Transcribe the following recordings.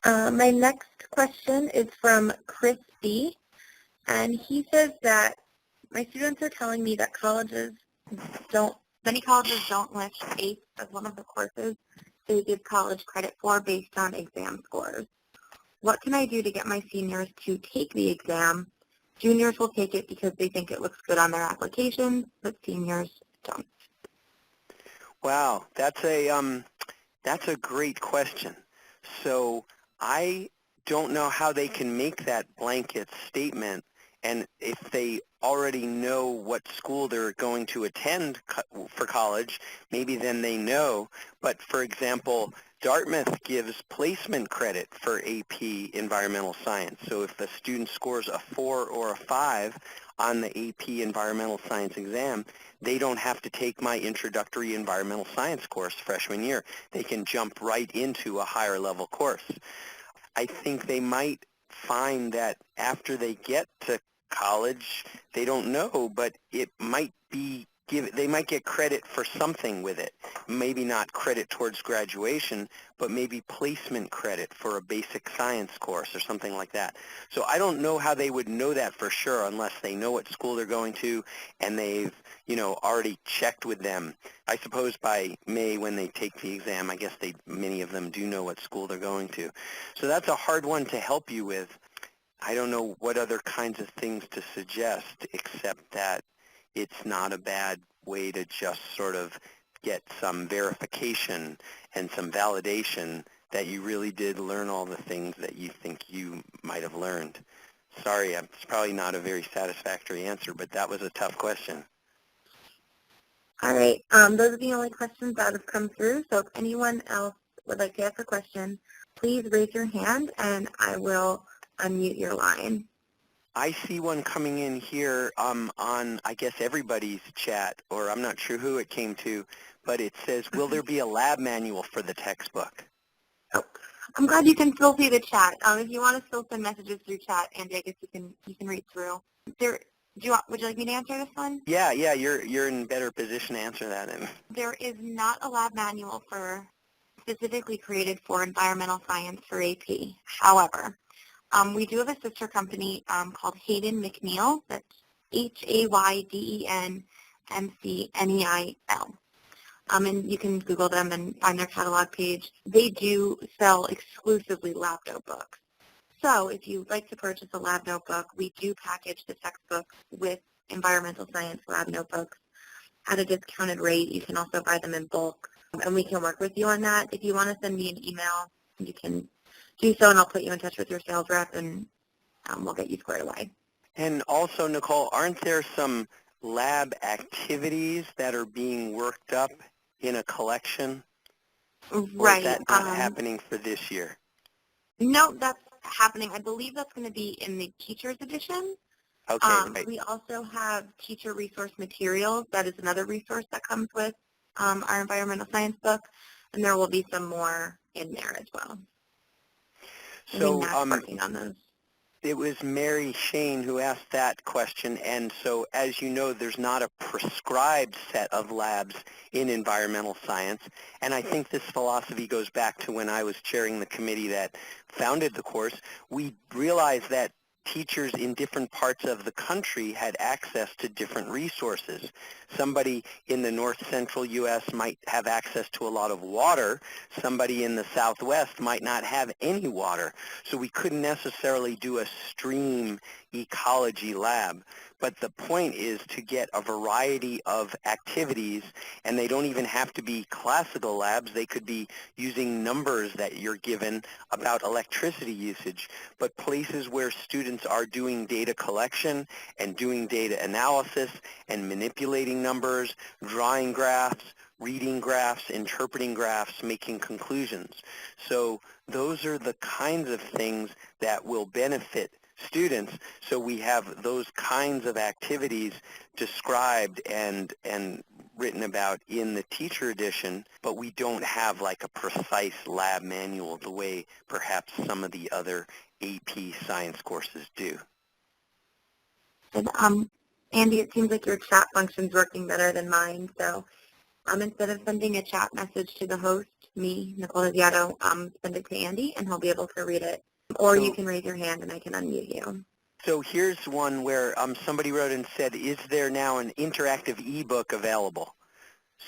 My next question is from Chris B. And he says that my students are telling me that many colleges don't list ACE as one of the courses they give college credit for based on exam scores. What can I do to get my seniors to take the exam? Juniors will take it because they think it looks good on their applications, but seniors don't. Wow, that's a great question. So I don't know how they can make that blanket statement, and if they already know what school they're going to attend for college, maybe then they know. But for example, Dartmouth gives placement credit for AP Environmental Science. So if the student scores a 4 or a 5 on the AP Environmental Science exam, they don't have to take my introductory environmental science course freshman year. They can jump right into a higher level course. I think they might find that after they get to college, they don't know, but it might be they might get credit for something with it. Maybe not credit towards graduation, but maybe placement credit for a basic science course or something like that. So I don't know how they would know that for sure unless they know what school they're going to and they've, already checked with them. I suppose by May when they take the exam, I guess many of them do know what school they're going to. So that's a hard one to help you with. I don't know what other kinds of things to suggest except that it's not a bad way to just sort of get some verification and some validation that you really did learn all the things that you think you might have learned. Sorry, it's probably not a very satisfactory answer, but that was a tough question. All right, those are the only questions that have come through, so if anyone else would like to ask a question, please raise your hand and I will unmute your line. I see one coming in here on, I guess, everybody's chat, or I'm not sure who it came to, but it says, will there be a lab manual for the textbook? Oh, I'm glad you can still see the chat. If you want to still send messages through chat, Andy, I guess you can read through. Would you like me to answer this one? Yeah, you're in better position to answer that. There is not a lab manual specifically created for environmental science for AP. However, we do have a sister company called Hayden McNeil. That's HAYDEN McNeil. And you can Google them and find their catalog page. They do sell exclusively lab notebooks. So if you'd like to purchase a lab notebook, we do package the textbooks with environmental science lab notebooks at a discounted rate. You can also buy them in bulk, and we can work with you on that. If you want to send me an email, you can do so, and I'll put you in touch with your sales rep, and we'll get you squared away. And also, Nicole, aren't there some lab activities that are being worked up in a collection? Right. Or is that not happening for this year? No, that's happening. I believe that's going to be in the teacher's edition. Okay. Right. We also have teacher resource materials. That is another resource that comes with our environmental science book, and there will be some more in there as well. So working on those. It was Mary Shane who asked that question, and so as you know, there's not a prescribed set of labs in environmental science, and I think this philosophy goes back to when I was chairing the committee that founded the course. We realized that teachers in different parts of the country had access to different resources. Somebody in the north central U.S. might have access to a lot of water. Somebody in the southwest might not have any water. So we couldn't necessarily do a stream ecology lab. But the point is to get a variety of activities, and they don't even have to be classical labs. They could be using numbers that you're given about electricity usage, but places where students are doing data collection and doing data analysis and manipulating numbers, drawing graphs, reading graphs, interpreting graphs, making conclusions. So those are the kinds of things that will benefit students. So we have those kinds of activities described and written about in the teacher edition, but we don't have like a precise lab manual the way perhaps some of the other AP science courses do. And, Andy, it seems like your chat function's working better than mine, so Instead of sending a chat message to the host, me, Nicole Desiato, send it to Andy, and he'll be able to read it. Or you can raise your hand, and I can unmute you. So here's one where somebody wrote and said, is there now an interactive ebook available?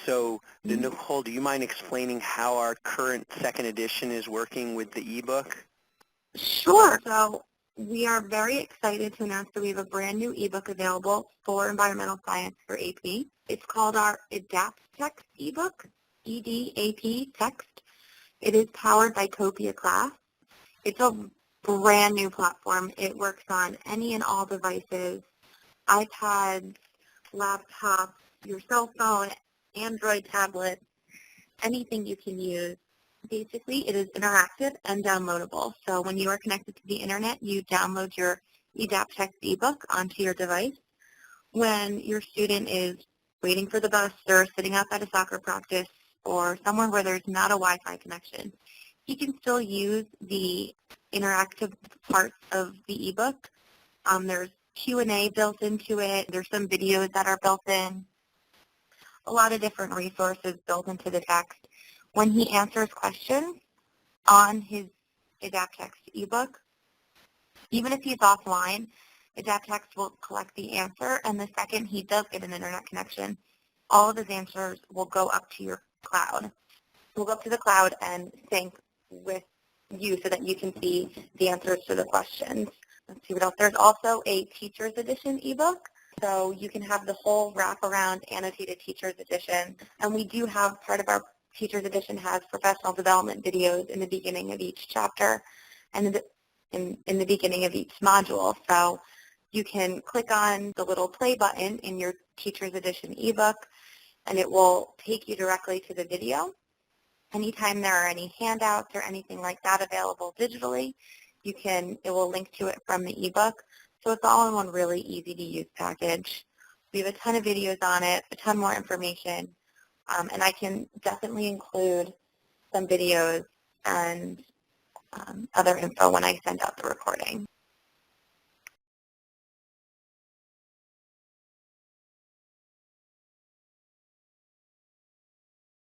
So, Nicole, do you mind explaining how our current second edition is working with the ebook? Sure. So we are very excited to announce that we have a brand new ebook available for environmental science for AP. It's called our Adapt Text ebook, EDAP Text. It is powered by Copia Class. It's a brand new platform. It works on any and all devices, iPads, laptops, your cell phone, Android tablets, anything you can use. Basically, it is interactive and downloadable. So when you are connected to the internet, you download your Adapt Text ebook onto your device. When your student is waiting for the bus or sitting outside a soccer practice or somewhere where there's not a Wi-Fi connection, he can still use the interactive parts of the ebook. There's Q&A built into it. There's some videos that are built in. A lot of different resources built into the text. When he answers questions on his Adapt Text ebook, even if he's offline, Adapt Text will collect the answer, and the second he does get an internet connection, all of his answers will go up to your cloud. We'll go up to the cloud and sync with you so that you can see the answers to the questions. Let's see what else. There's also a Teacher's Edition ebook. So you can have the whole wraparound annotated Teacher's Edition. And we do have part of our Teacher's Edition has professional development videos in the beginning of each chapter and in the beginning of each module. So you can click on the little play button in your Teacher's Edition ebook, and it will take you directly to the video. Anytime there are any handouts or anything like that available digitally, it will link to it from the ebook. So it's all in one really easy to use package. We have a ton of videos on it, a ton more information, and I can definitely include some videos and other info when I send out the recording.